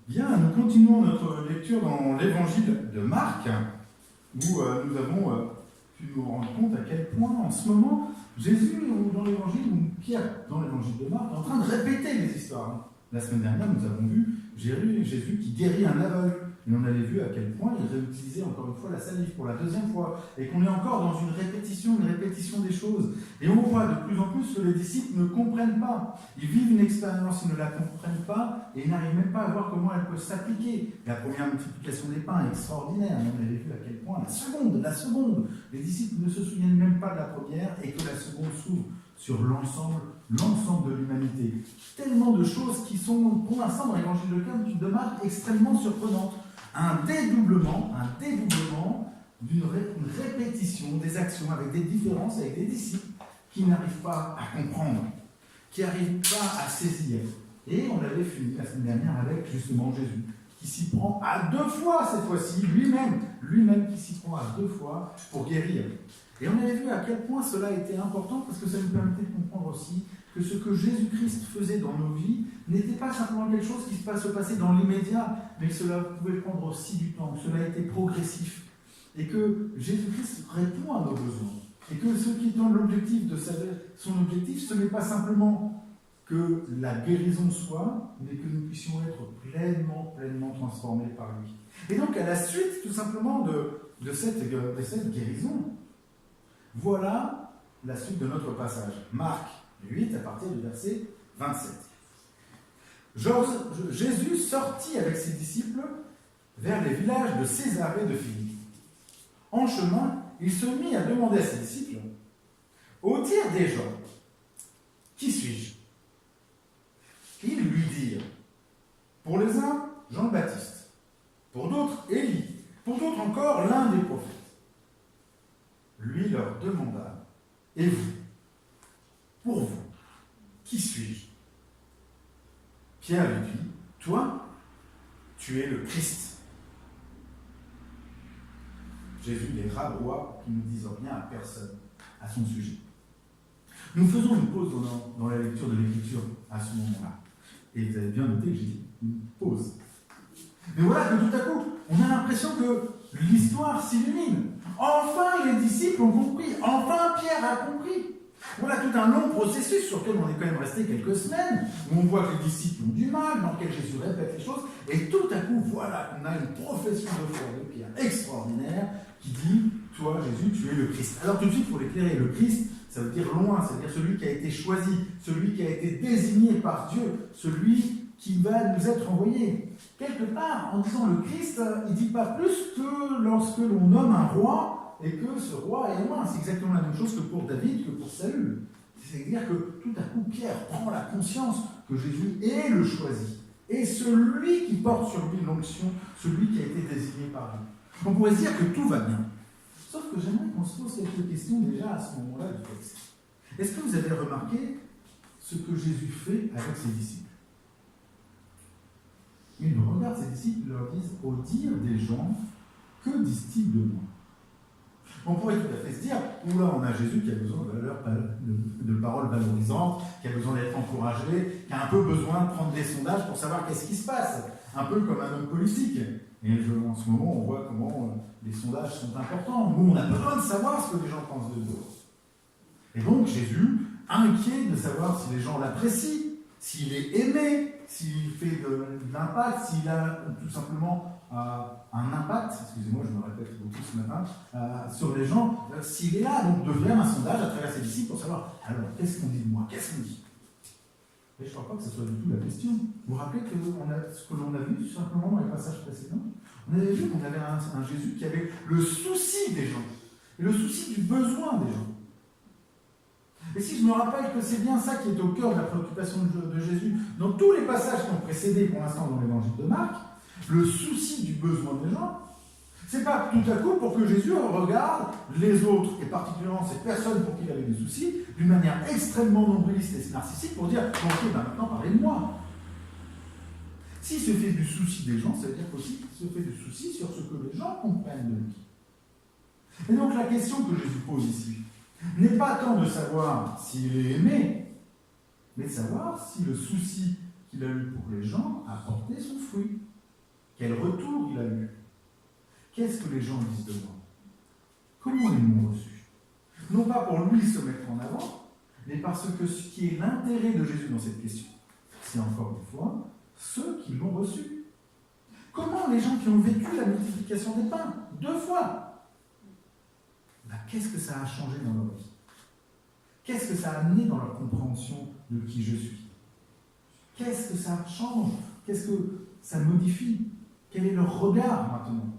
Bien, nous continuons notre lecture dans l'évangile de Marc, où nous avons pu nous rendre compte à quel point, en ce moment, Jésus, dans l'évangile, ou Pierre, dans l'évangile de Marc, est en train de répéter les histoires. La semaine dernière, nous avons vu Jésus qui guérit un aveugle. Et on avait vu à quel point il réutilisait encore une fois la salive pour la deuxième fois. Et qu'on est encore dans une répétition des choses. Et on voit de plus en plus que les disciples ne comprennent pas. Ils vivent une expérience, ils ne la comprennent pas, et ils n'arrivent même pas à voir comment elle peut s'appliquer. La première multiplication des pains est extraordinaire. On avait vu à quel point la seconde, les disciples ne se souviennent même pas de la première, et que la seconde s'ouvre sur l'ensemble de l'humanité. Tellement de choses qui sont, pour l'instant, dans l'évangile de Marc, extrêmement surprenantes. Un dédoublement d'une répétition des actions avec des différences, avec des disciples qui n'arrivent pas à comprendre, qui n'arrivent pas à saisir. Et on avait fini la semaine dernière avec justement Jésus, qui s'y prend à 2 fois cette fois-ci, lui-même qui s'y prend à 2 fois pour guérir. Et on avait vu à quel point cela était important, parce que ça nous permettait de comprendre aussi que ce que Jésus-Christ faisait dans nos vies n'était pas simplement quelque chose qui se passait dans l'immédiat, mais que cela pouvait prendre aussi du temps, que cela était progressif, et que Jésus-Christ répond à nos besoins, et que ce qui est dans l'objectif de son objectif, ce n'est pas simplement que la guérison soit, mais que nous puissions être pleinement transformés par lui. Et donc, à la suite, tout simplement, de cette guérison, voilà la suite de notre passage. Marc 8, à partir du verset 27. Jésus sortit avec ses disciples vers les villages de Césarée de Philippe. En chemin, il se mit à demander à ses disciples, au dire des gens, qui suis-je ? Ils lui dirent, pour les uns, Jean le Baptiste, pour d'autres, Élie, pour d'autres encore, l'un des prophètes. Lui leur demanda, et vous, pour vous, qui suis-je ? Pierre lui dit, toi, tu es le Christ. Jésus les rabroie pour qu'ils ne disent rien à personne à son sujet. Nous faisons une pause dans la lecture de l'Écriture à ce moment-là. Et vous avez bien noté que j'ai dit une pause. Mais voilà que tout à coup, on a l'impression que l'histoire s'illumine. Enfin, les disciples ont compris. Enfin, Pierre a compris. Voilà tout un long processus sur lequel on est quand même resté quelques semaines, où on voit que les disciples ont du mal, dans lequel Jésus répète les choses, et tout à coup, voilà qu'on a une profession de foi de Pierre extraordinaire qui dit, toi, Jésus, tu es le Christ. Alors tout de suite, il faut l'éclairer. Le Christ, ça veut dire loin, ça veut dire celui qui a été choisi, celui qui a été désigné par Dieu, celui qui va nous être envoyé. Quelque part, en disant le Christ, il ne dit pas plus que lorsque l'on nomme un roi, et que ce roi est loin. C'est exactement la même chose que pour David, que pour Saül. C'est-à-dire que tout à coup, Pierre prend la conscience que Jésus est le choisi, et celui qui porte sur lui l'onction, celui qui a été désigné par lui. On pourrait se dire que tout va bien. Sauf que j'aimerais qu'on se pose quelques questions déjà à ce moment-là du texte. Est-ce que vous avez remarqué ce que Jésus fait avec ses disciples ? Il regarde ses disciples et leur dit, au dire des gens, que disent-ils de moi ? On pourrait tout à fait se dire, oula, on a Jésus qui a besoin de paroles valorisantes, qui a besoin d'être encouragé, qui a un peu besoin de prendre des sondages pour savoir qu'est-ce qui se passe, un peu comme un homme politique. Et en ce moment, on voit comment les sondages sont importants. Nous, on a besoin de savoir ce que les gens pensent de nous. Et donc, Jésus, inquiet de savoir si les gens l'apprécient, s'il est aimé, s'il fait de l'impact, s'il a tout simplement un impact, excusez-moi, je me répète beaucoup ce matin, sur les gens, s'il est là, donc de faire un sondage à travers ses disciples pour savoir, alors, qu'est-ce qu'on dit de moi, qu'est-ce qu'on dit ? Et je ne crois pas que ce soit du tout la question. Vous vous rappelez que ce que l'on a vu tout simplement dans les passages précédents ? On avait vu qu'on avait un Jésus qui avait le souci des gens, et le souci du besoin des gens. Et si je me rappelle que c'est bien ça qui est au cœur de la préoccupation de Jésus, dans tous les passages qui ont précédé pour l'instant dans l'évangile de Marc, le souci du besoin des gens, c'est pas tout à coup pour que Jésus regarde les autres, et particulièrement ces personnes pour qui il avait des soucis, d'une manière extrêmement nombriliste et narcissique pour dire, ok, maintenant parlez de moi. S'il se fait du souci des gens, ça veut dire qu'aussi il se fait du souci sur ce que les gens comprennent de lui. Et donc la question que Jésus pose ici n'est pas tant de savoir s'il est aimé, mais de savoir si le souci qu'il a eu pour les gens a porté son fruit. Quel retour il a eu? Qu'est-ce que les gens disent de moi? Comment ils m'ont reçu? Non pas pour lui se mettre en avant, mais parce que ce qui est l'intérêt de Jésus dans cette question, c'est encore une fois ceux qui l'ont reçu. Comment les gens qui ont vécu la multiplication des pains, 2 fois, qu'est-ce que ça a changé dans leur vie? Qu'est-ce que ça a amené dans leur compréhension de qui je suis? Qu'est-ce que ça change? Qu'est-ce que ça modifie? Quel est leur regard maintenant?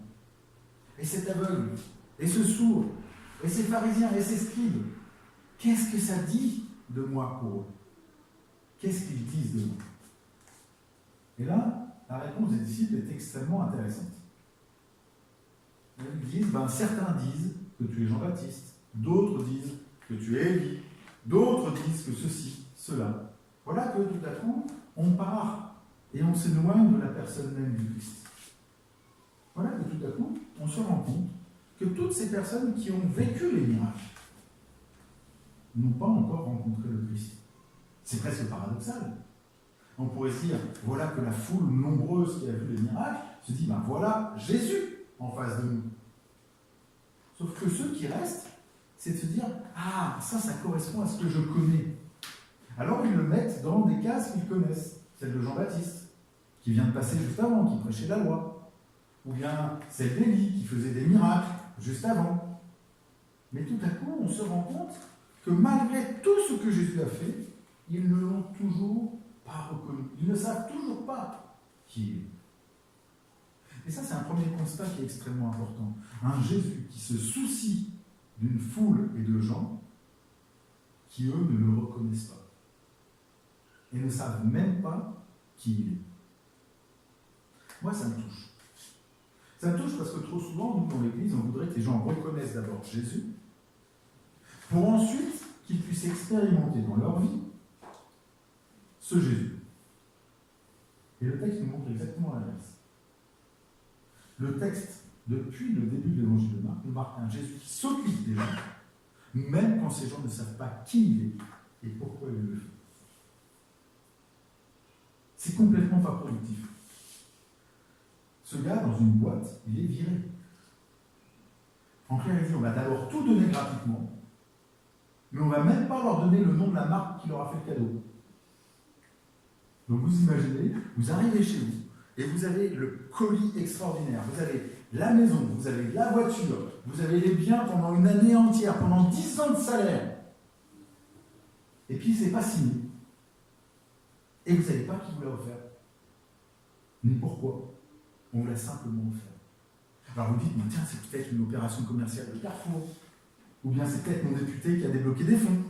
Et cet aveugle, et ce sourd, et ces pharisiens, et ces scribes, qu'est-ce que ça dit de moi pour eux? Qu'est-ce qu'ils disent de moi? Et là, la réponse des disciples est extrêmement intéressante. Ils disent, certains disent que tu es Jean-Baptiste, d'autres disent que tu es Élie, d'autres disent que ceci, cela. Voilà que tout à coup, on part et on s'éloigne de la personne même du Christ. Voilà que tout à coup, on se rend compte que toutes ces personnes qui ont vécu les miracles n'ont pas encore rencontré le Christ. C'est presque paradoxal. On pourrait se dire, voilà que la foule nombreuse qui a vu les miracles se dit, voilà Jésus en face de nous. Sauf que ceux qui restent, c'est de se dire, ça correspond à ce que je connais. Alors ils le mettent dans des cases qu'ils connaissent. Celle de Jean-Baptiste, qui vient de passer juste avant, qui prêchait la loi. Ou bien celle d'Élie, qui faisait des miracles juste avant. Mais tout à coup, on se rend compte que malgré tout ce que Jésus a fait, ils ne l'ont toujours pas reconnu. Ils ne savent toujours pas qui il est. Et ça, c'est un premier constat qui est extrêmement important. Un Jésus qui se soucie d'une foule et de gens qui, eux, ne le reconnaissent pas. Et ne savent même pas qui il est. Moi, ça me touche. Ça me touche parce que trop souvent, nous, dans l'Église, on voudrait que les gens reconnaissent d'abord Jésus, pour ensuite qu'ils puissent expérimenter dans leur vie ce Jésus. Et le texte nous montre exactement l'inverse. Le texte, depuis le début de l'évangile de Marc, nous marque un Jésus qui s'occupe des gens, même quand ces gens ne savent pas qui il est et pourquoi il le fait. C'est complètement pas productif. Ce gars, dans une boîte, il est viré. En clair, il dit, on va d'abord tout donner gratuitement, mais on ne va même pas leur donner le nom de la marque qui leur a fait le cadeau. Donc vous imaginez, vous arrivez chez vous, et vous avez le colis extraordinaire, vous avez la maison, vous avez la voiture, vous avez les biens pendant une année entière, pendant 10 ans de salaire. Et puis c'est pas signé. Et vous ne savez pas qui vous l'a offert. Ni pourquoi. On vous l'a simplement offert. Alors vous dites, tiens, c'est peut-être une opération commerciale de Carrefour. Ou bien c'est peut-être mon député qui a débloqué des fonds.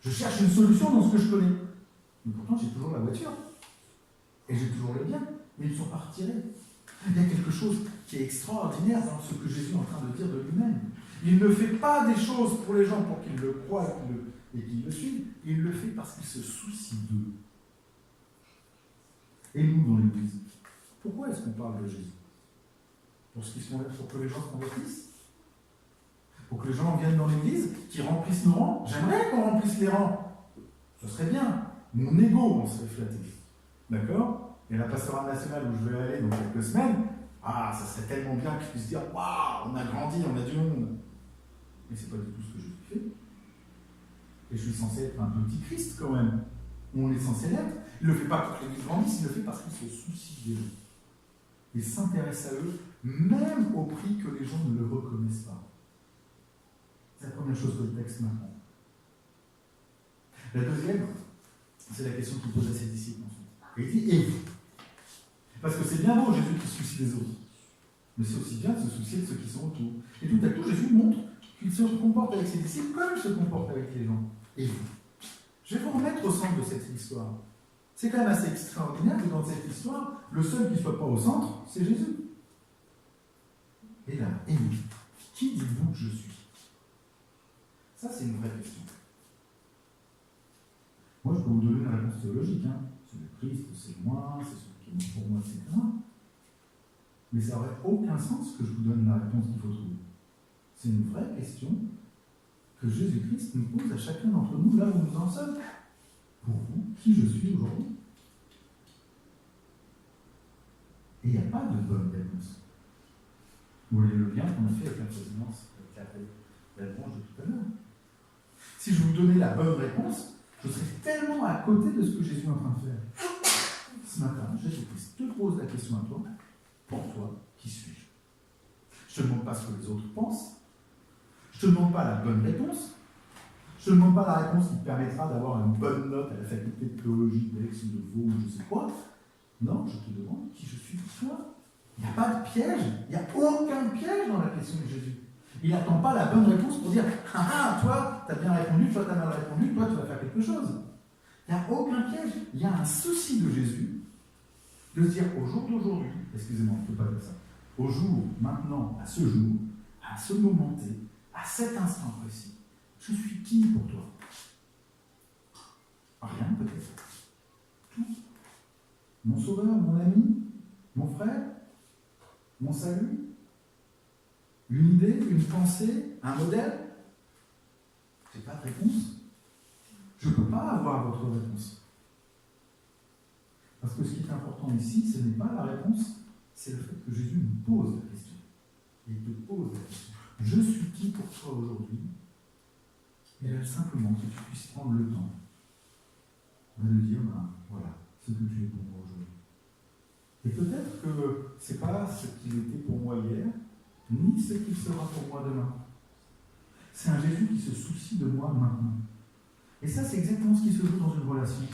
Je cherche une solution dans ce que je connais. Mais pourtant, j'ai toujours la voiture. Et j'ai toujours les biens. Mais ils ne sont pas retirés. Il y a quelque chose qui est extraordinaire dans ce que Jésus est en train de dire de lui-même. Il ne fait pas des choses pour les gens pour qu'ils le croient et qu'ils le suivent. Il le fait parce qu'il se soucie d'eux. Et nous, dans l'Église, pourquoi est-ce qu'on parle de Jésus? Pour que les gens se convertissent? Pour que les gens viennent dans l'Église, qui remplissent nos rangs? J'aimerais qu'on remplisse les rangs. Ce serait bien. Mon ego, on serait flatté. D'accord? Et la pastorale nationale où je vais aller dans quelques semaines, ça serait tellement bien que je puisse dire, waouh, on a grandi, on a du monde. Mais c'est pas du tout ce que je fais. Et je suis censé être un petit Christ quand même. On est censé l'être. Il ne le fait pas pour que l'Église grandisse, il le fait parce qu'il se soucie des gens. Il s'intéresse à eux, même au prix que les gens ne le reconnaissent pas. C'est la première chose que le texte m'apprend. La deuxième, c'est la question qu'il pose à ses disciples ensuite. Et il dit, et vous? Parce que c'est bien beau Jésus qui se soucie des autres. Mais c'est aussi bien de se soucier de ceux qui sont autour. Et tout à coup, Jésus montre qu'il se comporte avec ses disciples comme il se comporte avec les gens. Et vous? Je vais vous remettre au centre de cette histoire. C'est quand même assez extraordinaire que dans cette histoire, le seul qui ne soit pas au centre, c'est Jésus. Et là, et vous? Qui dites-vous que je suis? Ça, c'est une vraie question. Moi, je peux vous donner une réponse théologique. C'est le Christ, c'est moi, c'est celui qui est mort pour moi, etc. Mais ça n'aurait aucun sens que je vous donne la réponse qu'il faut trouver. C'est une vraie question que Jésus-Christ nous pose à chacun d'entre nous, là où nous en sommes. Pour vous, qui je suis aujourd'hui? Et il n'y a pas de bonne réponse. Vous voyez le lien qu'on a fait avec la présidence, avec la réponse de tout à l'heure. Si je vous donnais la bonne réponse, je serais tellement à côté de ce que Jésus est en train de faire. Ce matin, Jésus-Christ te pose la question à toi. Pour toi, qui suis-je? Je ne te demande pas ce que les autres pensent. Je ne te demande pas la bonne réponse. Je ne te demande pas la réponse qui te permettra d'avoir une bonne note à la faculté de théologie, d'élection de Vaud, ou je sais quoi. Non, je te demande qui je suis pour toi. Il n'y a pas de piège. Il n'y a aucun piège dans la question de Jésus. Il n'attend pas la bonne réponse pour dire « Ah, toi, tu as bien répondu, toi, tu as mal répondu, toi, tu vas faire quelque chose. » Il n'y a aucun piège. Il y a un souci de Jésus de se dire au jour d'aujourd'hui, excusez-moi, je ne peux pas dire ça, au jour, maintenant, à ce jour, à ce moment T, à cet instant précis, je suis qui pour toi? Rien peut-être. Tout. Mon sauveur, mon ami, mon frère, mon salut, une idée, une pensée, un modèle. Je n'ai pas de réponse. Je ne peux pas avoir votre réponse. Parce que ce qui est important ici, ce n'est pas la réponse, c'est le fait que Jésus nous pose la question. Il te pose la question. Je suis qui pour toi aujourd'hui? Et là, simplement, que tu puisses prendre le temps de dire, voilà, ce que tu es pour moi aujourd'hui. Et peut-être que ce n'est pas ce qu'il était pour moi hier, ni ce qu'il sera pour moi demain. C'est un Jésus qui se soucie de moi maintenant. Et ça, c'est exactement ce qui se joue dans une relation.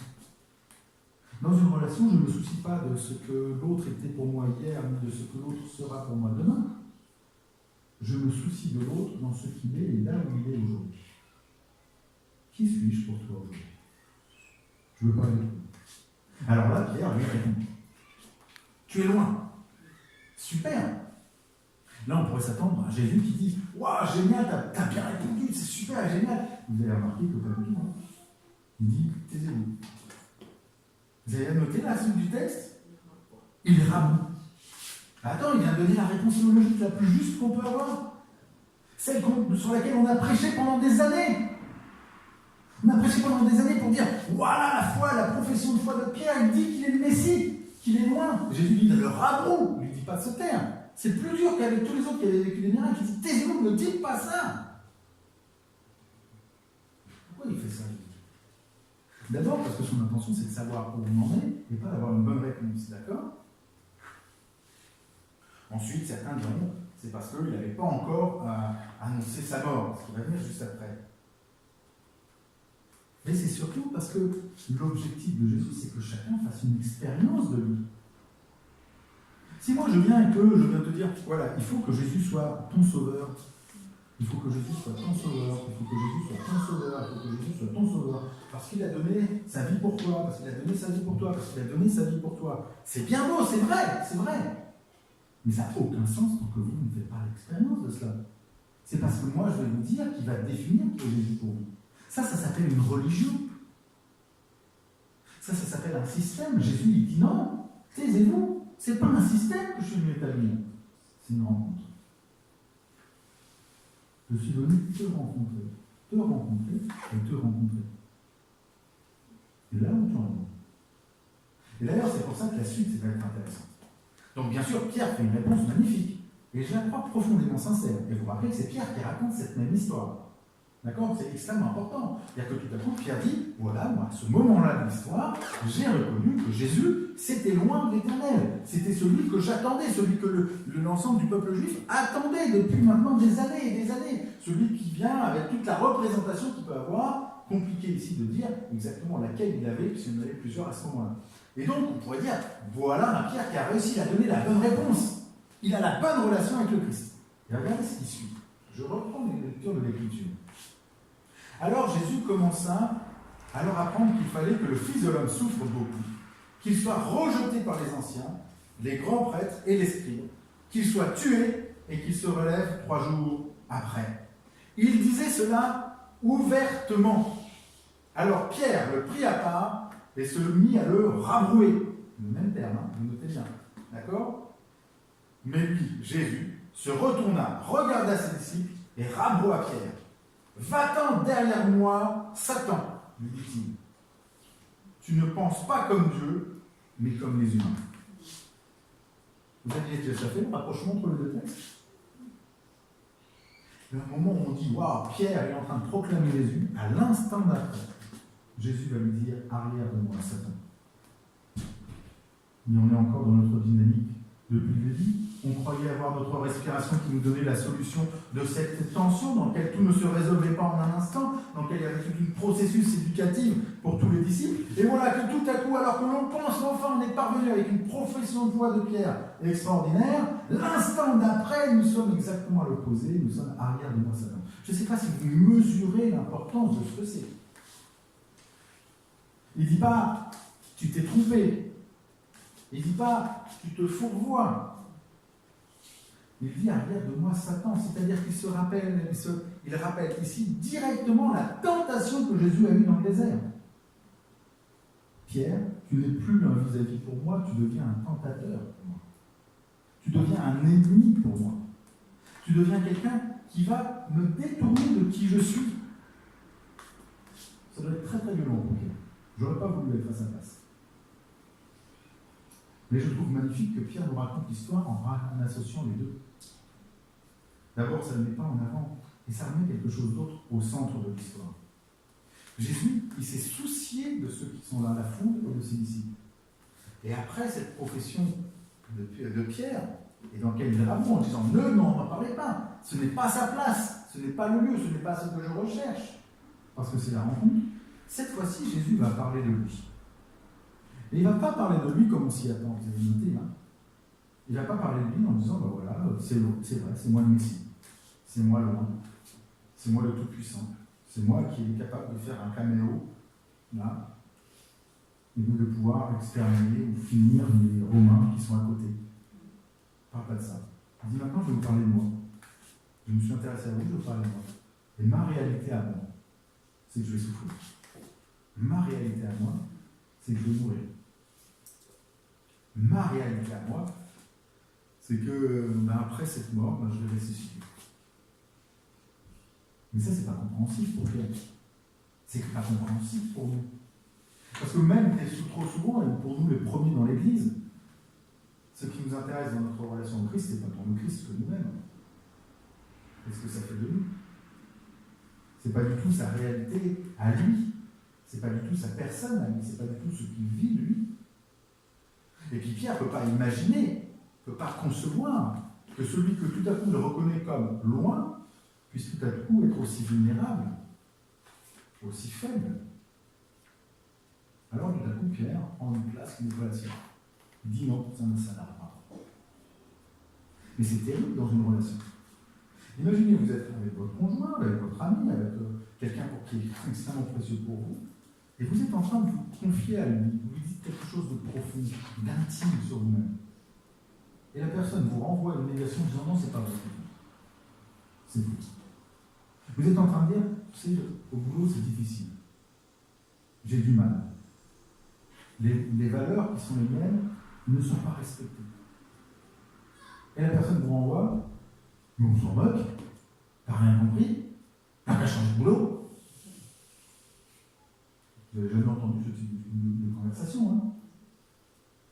Dans une relation, je ne me soucie pas de ce que l'autre était pour moi hier, ni de ce que l'autre sera pour moi demain. Je me soucie de l'autre dans ce qu'il est et là où il est aujourd'hui. Qui suis-je pour toi aujourd'hui? Je veux pas répondre. Alors là, Pierre lui répond. Tu es loin. Super. Là, on pourrait s'attendre à Jésus qui dit waouh, génial, t'as bien répondu, c'est super, génial. Vous avez remarqué que pas du tout. Il dit taisez-vous. Vous avez noté la suite du texte? Il raboute. Attends, il vient de donner la réponse théologique la plus juste qu'on peut avoir. Celle sur laquelle on a prêché pendant des années. On a prêché pendant des années pour dire voilà la foi, la profession de foi de Pierre, il dit qu'il est le Messie, qu'il est loin. Jésus dit le rabout, il ne lui dit pas ce terme. C'est plus dur qu'avec tous les autres qui avaient vécu des miracles, qui disent taisez-vous, ne dites pas ça. Pourquoi il fait ça? D'abord parce que son intention c'est de savoir où on en est et pas d'avoir une bonne réponse, d'accord? Ensuite, certains diront c'est parce qu'il n'avait pas encore annoncé sa mort, ce qui va venir juste après. Mais c'est surtout parce que l'objectif de Jésus, c'est que chacun fasse une expérience de lui. Si moi je viens et que je viens te dire, voilà, il faut que Jésus soit ton sauveur, il faut que Jésus soit ton sauveur, il faut que Jésus soit ton sauveur, il faut que Jésus soit ton sauveur, parce qu'il a donné sa vie pour toi, parce qu'il a donné sa vie pour toi, parce qu'il a donné sa vie pour toi. C'est bien beau, c'est vrai, c'est vrai. Mais ça n'a aucun sens tant que vous ne faites pas l'expérience de cela. C'est parce que moi je vais vous dire qu'il va définir qui est Jésus pour vous. Ça s'appelle une religion. Ça s'appelle un système. Jésus il dit non, taisez-vous. C'est pas un système que je suis venu établir. C'est une rencontre. Je suis venu te rencontrer et te rencontrer. Et là où tu en es. Et d'ailleurs, c'est pour ça que la suite va être intéressante. Donc, bien sûr, Pierre fait une réponse magnifique. Et je la crois profondément sincère. Et vous vous rappelez que c'est Pierre qui raconte cette même histoire. D'accord? C'est extrêmement important. C'est-à-dire que tout à coup, Pierre dit, voilà, moi, à ce moment-là de l'histoire, j'ai reconnu que Jésus, c'était loin de l'Éternel. C'était celui que j'attendais, celui que l'ensemble du peuple juif attendait depuis maintenant des années et des années. Celui qui vient avec toute la représentation qu'il peut avoir, compliqué ici de dire exactement laquelle il avait, puisqu'il y en avait plusieurs à ce moment-là. Et donc, on pourrait dire, voilà un Pierre qui a réussi à donner la bonne réponse. Il a la bonne relation avec le Christ. Et regardez ce qui suit. Je reprends les lectures de l'Écriture. Alors Jésus commença à leur apprendre qu'il fallait que le Fils de l'homme souffre beaucoup, qu'il soit rejeté par les anciens, les grands prêtres et les scribes, qu'il soit tué et qu'il se relève 3 jours après. Il disait cela ouvertement. Alors Pierre le prit à part et se mit à le rabrouer. Le même terme, vous notez bien. D'accord? Mais lui, Jésus, se retourna, regarda ses disciples et rabroua Pierre. Va-t'en derrière moi, Satan, lui dit-il. Tu ne penses pas comme Dieu, mais comme les humains. Vous avez déjà fait le rapprochement entre les deux textes? Le moment où on dit waouh, Pierre est en train de proclamer Jésus, à l'instant d'après, Jésus va lui dire arrière de moi, Satan. Mais on est encore dans notre dynamique depuis le début. On croyait avoir notre respiration qui nous donnait la solution de cette tension dans laquelle tout ne se résolvait pas en un instant, dans laquelle il y avait tout un processus éducatif pour tous les disciples. Et voilà que tout à coup, alors que l'on pense qu'enfin on est parvenu avec une profession de foi de Pierre extraordinaire, l'instant d'après, nous sommes exactement à l'opposé, nous sommes arrière de moi, Satan. Je ne sais pas si vous mesurez l'importance de ce que c'est. Il ne dit pas, tu t'es trompé. Il ne dit pas, tu te fourvoies. Il dit arrière de moi Satan, c'est-à-dire qu'il rappelle ici directement la tentation que Jésus a eue dans le désert. Pierre, tu n'es plus un vis-à-vis pour moi, tu deviens un tentateur pour moi. Tu deviens un ennemi pour moi. Tu deviens quelqu'un qui va me détourner de qui je suis. Ça doit être très très violent pour Pierre. Je n'aurais pas voulu être à sa place. Mais je trouve magnifique que Pierre nous raconte l'histoire en associant les deux. D'abord, ça ne met pas en avant, et ça remet quelque chose d'autre au centre de l'histoire. Jésus, il s'est soucié de ceux qui sont là, la foule et de ses disciples. Et après cette profession de Pierre, et dans laquelle il répond en disant « Ne n'en parlez pas, ce n'est pas sa place, ce n'est pas le lieu, ce n'est pas ce que je recherche, parce que c'est la rencontre. » Cette fois-ci, Jésus va parler de lui. Et il ne va pas parler de lui comme on s'y attend, vous avez noté, hein. Il ne va pas parler de lui en disant, ben voilà, c'est vrai, c'est moi le Messie, c'est moi le roi, c'est moi le Tout-Puissant, c'est moi qui est capable de faire un caméo, là, et de pouvoir exterminer ou finir les Romains qui sont à côté. Il ne parle pas de ça. Il dit, maintenant je vais vous parler de moi. Je me suis intéressé à vous, je vais vous parler de moi. Et ma réalité à moi, c'est que je vais souffrir. Ma réalité à moi, c'est que je vais mourir. Ma réalité à moi, c'est que après cette mort, je vais ressusciter. Mais ça, c'est pas compréhensif pour Pierre. C'est pas compréhensif pour nous. Parce que même trop souvent, et pour nous les premiers dans l'Église, ce qui nous intéresse dans notre relation au Christ, c'est pas tant le Christ que nous-mêmes. Qu'est-ce que ça fait de nous? C'est pas du tout sa réalité à lui. C'est pas du tout sa personne à lui. C'est pas du tout ce qu'il vit lui. Et puis Pierre ne peut pas imaginer, ne peut pas concevoir que celui que tout à coup il reconnaît comme loin puisse tout à coup être aussi vulnérable, aussi faible. Alors tout à coup Pierre prend une place une relation. Il dit non, ça n'arrive pas. Mais c'est terrible dans une relation. Imaginez, vous êtes avec votre conjoint, avec votre ami, avec quelqu'un qui est extrêmement précieux pour vous, et vous êtes en train de vous confier à lui, vous lui dites quelque chose de profond, d'intime sur vous-même. Et la personne vous renvoie une négation en disant non, c'est pas vrai. C'est vous. Vous êtes en train de dire, tu sais, au boulot c'est difficile. J'ai du mal. Les valeurs qui sont les miennes ne sont pas respectées. Et la personne vous renvoie, mais on s'en moque, t'as rien compris, t'as qu'à changer de boulot. Vous n'avez jamais entendu ce type de conversation, hein?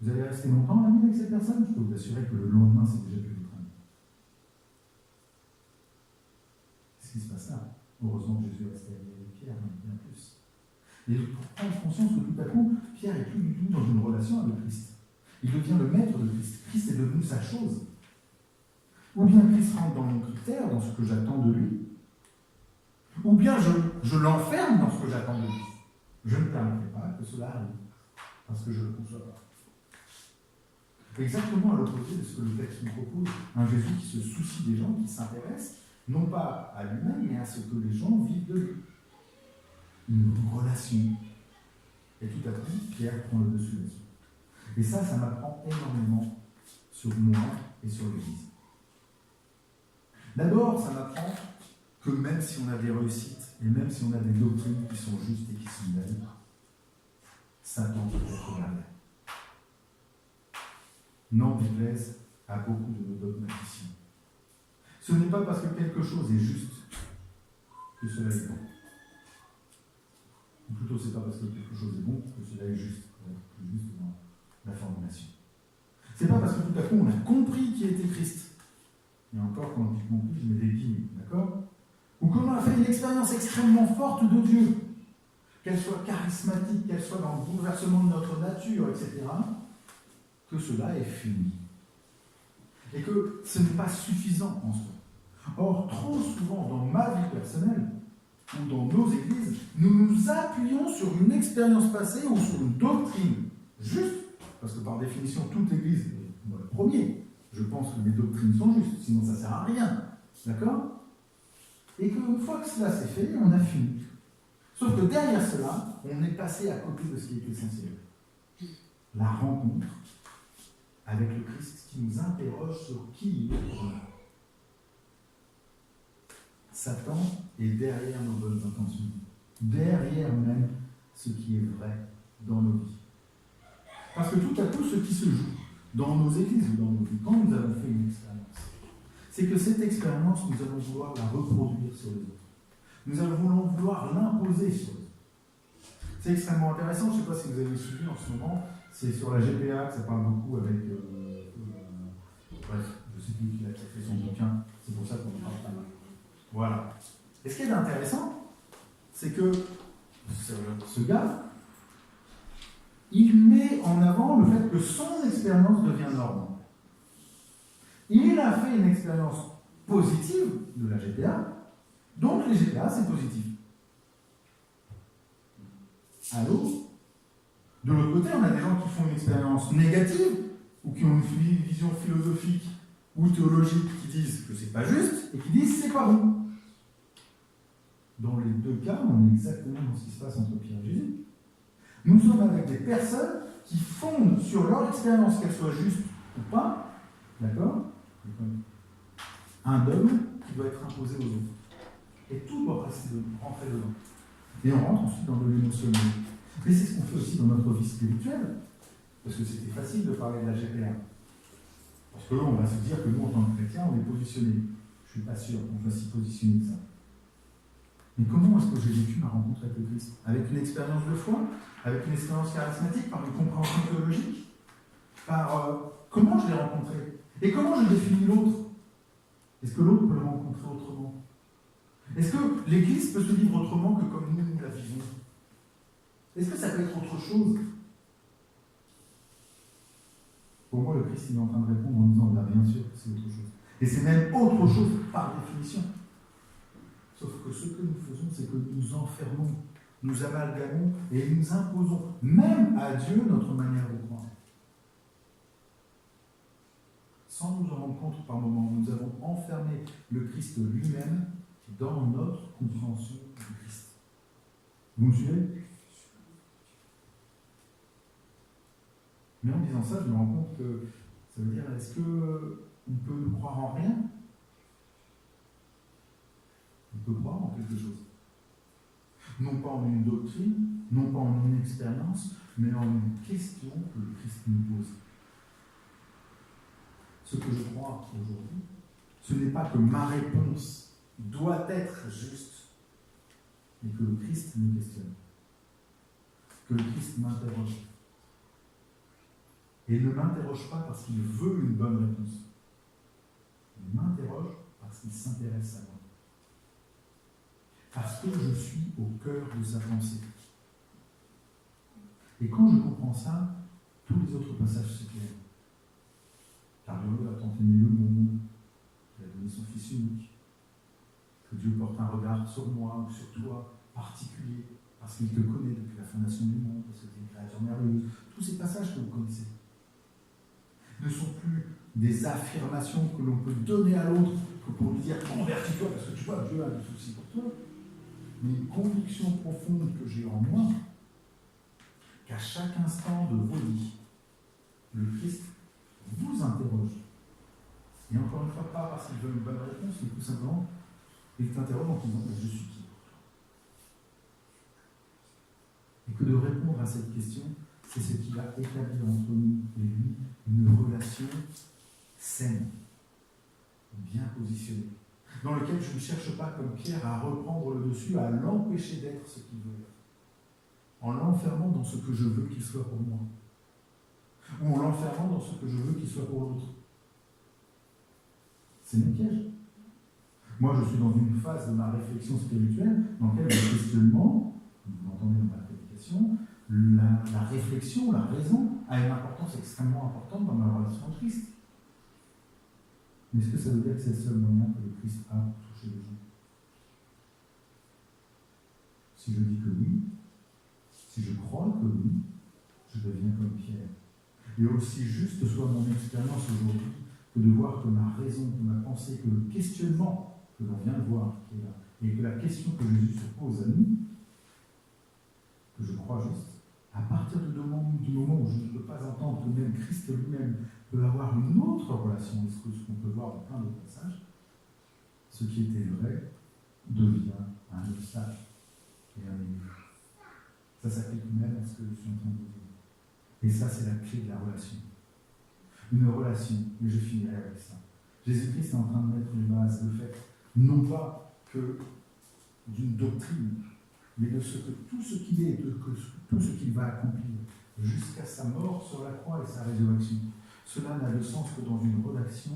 Vous allez rester longtemps ami avec cette personne? Je peux vous assurer que le lendemain, c'est déjà plus votre ami. Qu'est-ce qui se passe là? Heureusement que Jésus est resté avec Pierre, mais bien plus. Et pour prendre conscience que tout à coup, Pierre n'est plus du tout dans une relation avec Christ. Il devient le maître de Christ. Christ est devenu sa chose. Ou bien Christ rentre dans mon critère, dans ce que j'attends de lui, ou bien je l'enferme dans ce que j'attends de lui. Je ne permettrai pas que cela arrive, parce que je ne le conçois pas. Exactement à l'opposé de ce que le texte nous propose, un Jésus qui se soucie des gens, qui s'intéresse, non pas à lui-même, mais à ce que les gens vivent de lui. Une relation. Et tout à coup, Pierre prend le dessus là-dessus. Et ça m'apprend énormément sur moi et sur l'Église. D'abord, ça m'apprend que même si on a des réussites, et même si on a des doctrines qui sont justes et qui sont belles, Satan peut être derrière. N'en déplaise à beaucoup de nos dogmaticiens. Ce n'est pas parce que quelque chose est juste que cela est bon. Ou plutôt, c'est pas parce que quelque chose est bon que cela est juste, pour être plus juste dans la formulation. C'est pas parce que tout à coup on a compris qui était Christ. Et encore, quand je dis compris, je mets des guillemets, d'accord? Ou qu'on a fait une expérience extrêmement forte de Dieu, qu'elle soit charismatique, qu'elle soit dans le bouleversement de notre nature, etc., que cela est fini. Et que ce n'est pas suffisant en soi. Or, trop souvent, dans ma vie personnelle, ou dans nos églises, nous nous appuyons sur une expérience passée ou sur une doctrine. Juste, parce que par définition, toute église, moi le premier, je pense que les doctrines sont justes, sinon ça ne sert à rien. D'accord? Et qu'une fois que cela s'est fait, on a fini. Sauf que derrière cela, on est passé à côté de ce qui est essentiel. La rencontre avec le Christ qui nous interroge sur qui il est. Satan est derrière nos bonnes intentions, derrière même ce qui est vrai dans nos vies. Parce que tout à coup, ce qui se joue dans nos églises ou dans nos vies, quand nous avons fait une expérience, c'est que cette expérience, nous allons vouloir la reproduire sur les autres. Nous allons vouloir l'imposer sur les autres. C'est extrêmement intéressant, je ne sais pas si vous avez suivi en ce moment, c'est sur la GPA que ça parle beaucoup avec... bref, je ne sais plus qui a fait son bouquin, c'est pour ça qu'on en parle pas mal. Voilà. Et ce qui est intéressant, c'est que ce gars, il met en avant le fait que son expérience devient norme. Il a fait une expérience positive de la GPA, donc les GPA, c'est positif. Allô? De l'autre côté, on a des gens qui font une expérience négative, ou qui ont une vision philosophique ou théologiques qui disent que c'est pas juste et qui disent c'est pas bon. Dans les deux cas, on est exactement dans ce qui se passe entre Pierre et Jésus. Nous sommes avec des personnes qui fondent sur leur expérience, qu'elle soit juste ou pas, d'accord, un dogme qui doit être imposé aux autres. Et tout doit rentrer dedans. Et on rentre ensuite dans de l'émotionnel. Mais c'est ce qu'on fait aussi dans notre vie spirituelle, parce que c'était facile de parler de la GPA. Parce qu'on va se dire que nous, en tant que chrétiens, on est positionnés. Je ne suis pas sûr qu'on va s'y positionner que ça. Mais comment est-ce que j'ai vécu ma rencontre avec le Christ? Avec une expérience de foi? Avec une expérience charismatique? Par une compréhension théologique? Par comment je l'ai rencontré? Et comment je définis l'autre? Est-ce que l'autre peut le rencontrer autrement? Est-ce que l'Église peut se vivre autrement que comme nous la vivons? Est-ce que ça peut être autre chose? Pour moi, le Christ il est en train de répondre en disant, bien sûr que c'est autre chose. Et c'est même autre chose par définition. Sauf que ce que nous faisons, c'est que nous enfermons, nous amalgamons et nous imposons même à Dieu notre manière de croire. Sans nous en rendre compte par moments, nous avons enfermé le Christ lui-même dans notre compréhension du Christ. Vous me suivez? Mais en disant ça, je me rends compte que ça veut dire, est-ce qu'on peut croire en rien? On peut croire en quelque chose. Non pas en une doctrine, non pas en une expérience, mais en une question que le Christ nous pose. Ce que je crois aujourd'hui, ce n'est pas que ma réponse doit être juste, mais que le Christ me questionne. Que le Christ m'interroge. Et il ne m'interroge pas parce qu'il veut une bonne réponse. Il m'interroge parce qu'il s'intéresse à moi. Parce que je suis au cœur de sa pensée. Et quand je comprends ça, tous les autres passages s'éclairent. Car Dieu a tant aimé le monde, qu'il a donné son Fils unique, que Dieu porte un regard sur moi ou sur toi particulier, parce qu'il te connaît depuis la fondation du monde, parce que tu es une créature merveilleuse. Tous ces passages que vous connaissez ne sont plus des affirmations que l'on peut donner à l'autre que pour lui dire convertis-toi, parce que tu vois, Dieu a des soucis pour toi. Mais une conviction profonde que j'ai en moi, qu'à chaque instant de vos vies, le Christ vous interroge. Et encore une fois, pas parce qu'il veut une bonne réponse, mais tout simplement, il t'interroge en disant je suis qui? Et que de répondre à cette question, c'est ce qui va établir entre nous et lui une relation saine, bien positionnée, dans lequel je ne cherche pas, comme Pierre, à reprendre le dessus, à l'empêcher d'être ce qu'il veut être, en l'enfermant dans ce que je veux qu'il soit pour moi. ou en l'enfermant dans ce que je veux qu'il soit pour l'autre. C'est mon piège. Moi, je suis dans une phase de ma réflexion spirituelle dans laquelle le questionnement, comme vous l'entendez dans ma prédication, la réflexion, la raison a une importance extrêmement importante dans ma relation au Christ. Mais est-ce que ça veut dire que c'est le seul moyen que le Christ a pour toucher les gens? Si je dis que oui, si je crois que oui, je deviens comme Pierre. Et aussi juste soit mon expérience aujourd'hui que de voir que ma raison, que ma pensée, que le questionnement que l'on vient de voir, qui est là, et que la question que Jésus se pose à nous, que je crois juste, à partir du moment où je ne peux pas entendre que même Christ lui-même peut avoir une autre relation, est-ce que ce qu'on peut voir dans plein d'autres passages, ce qui était vrai devient un obstacle et un ennemi. Ça s'applique même à ce que je suis en train de dire. Et ça, c'est la clé de la relation. Une relation, et je finirai avec ça. Jésus-Christ est en train de mettre les bases, le fait, non pas que d'une doctrine, mais de ce que tout ce qu'il est, de tout ce qu'il va accomplir, jusqu'à sa mort sur la croix et sa résurrection. Cela n'a de sens que dans une relation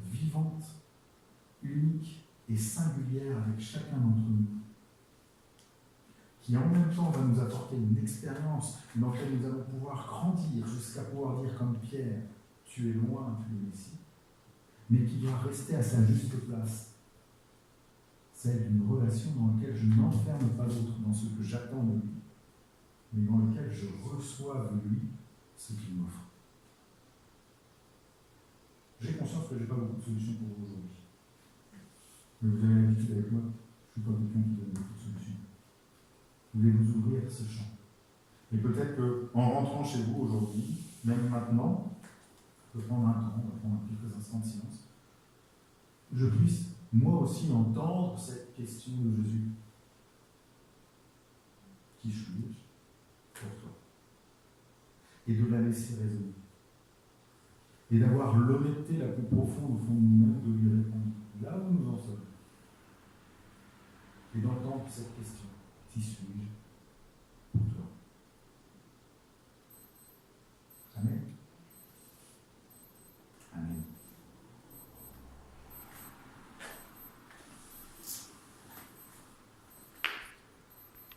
vivante, unique et singulière avec chacun d'entre nous, qui en même temps va nous apporter une expérience dans laquelle nous allons pouvoir grandir jusqu'à pouvoir dire comme Pierre, tu es loin, tu es ici, mais qui doit rester à sa juste place, celle d'une relation dans laquelle je n'enferme pas l'autre dans ce que j'attends de lui, mais dans lequel je reçois de lui ce qu'il m'offre. J'ai conscience que je n'ai pas beaucoup de solutions pour vous aujourd'hui. Mais vous avez l'habitude avec moi, je ne suis pas quelqu'un qui donne beaucoup de solutions. Vous voulez vous ouvrir ce champ. Et peut-être qu'en rentrant chez vous aujourd'hui, même maintenant, je peux prendre un temps, on va prendre quelques instants de silence, je puisse moi aussi entendre cette question de Jésus. Qui suis-je pour toi? Et de la laisser résonner. Et d'avoir l'honnêteté la plus profonde